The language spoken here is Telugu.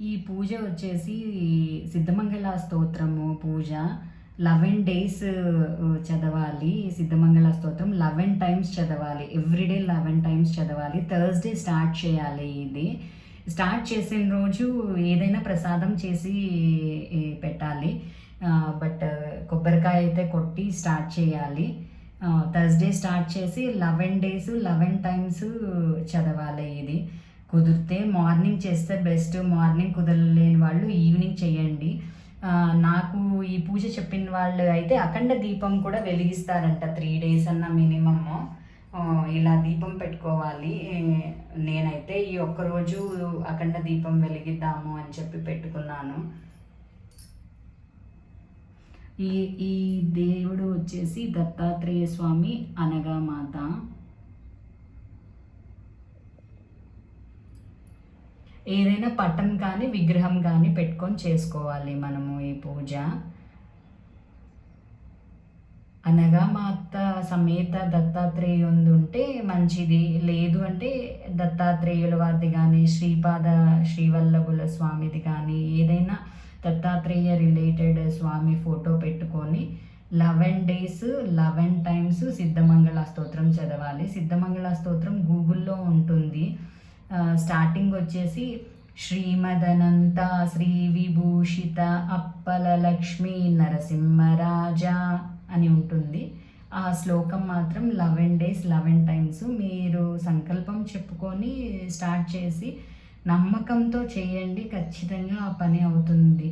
ఈ పూజ వచ్చేసి సిద్ధమంగళ స్తోత్రము పూజ 11 డేస్ చదవాలి. సిద్ధమంగళ స్తోత్రం 11 టైమ్స్ చదవాలి. ఎవ్రీడే 11 టైమ్స్ చదవాలి. థర్స్డే స్టార్ట్ చేయాలి. ఇది స్టార్ట్ చేసిన రోజు ఏదైనా ప్రసాదం చేసి పెట్టాలి. బట్ కొబ్బరికాయ అయితే కొట్టి స్టార్ట్ చేయాలి. థర్స్డే స్టార్ట్ చేసి 11 డేస్ 11 టైమ్స్ చదవాలి. ఇది కుదిరితే మార్నింగ్ చేస్తే బెస్ట్. మార్నింగ్ కుదరలేని వాళ్ళు ఈవినింగ్ చేయండి. నాకు ఈ పూజ చెప్పిన వాళ్ళు అయితే అఖండ దీపం కూడా వెలిగిస్తారంట. 3 డేస్ అన్న మినిమమ్ ఇలా దీపం పెట్టుకోవాలి. నేనైతే ఈ ఒక్కరోజు అఖండ దీపం వెలిగిద్దాము అని చెప్పి పెట్టుకున్నాను. ఈ ఈ దేవుడు వచ్చేసి దత్తాత్రేయ స్వామి అనగా మాత. ఏదైనా పటం కానీ విగ్రహం కానీ పెట్టుకొని చేసుకోవాలి మనము ఈ పూజ. అనగా మాత సమేత దత్తాత్రేయుంది ఉంటే మంచిది. లేదు అంటే దత్తాత్రేయుల వారిది కానీ శ్రీవల్లభుల స్వామిది కానీ ఏదైనా దత్తాత్రేయ రిలేటెడ్ స్వామి ఫోటో పెట్టుకొని 11 డేస్ 11 టైమ్స్ సిద్ధమంగళ స్తోత్రం చదవాలి. సిద్ధమంగళ స్తోత్రం గూగుల్లో ఉంటుంది. స్టార్టింగ్ వచ్చేసి శ్రీమదనంత శ్రీ విభూషిత అప్పల లక్ష్మీ నరసింహరాజా అని ఉంటుంది. ఆ శ్లోకం మాత్రం 11 డేస్ 11 టైమ్స్ మీరు సంకల్పం చెప్పుకొని స్టార్ట్ చేసి నమ్మకంతో చేయండి. ఖచ్చితంగా ఆ పని అవుతుంది.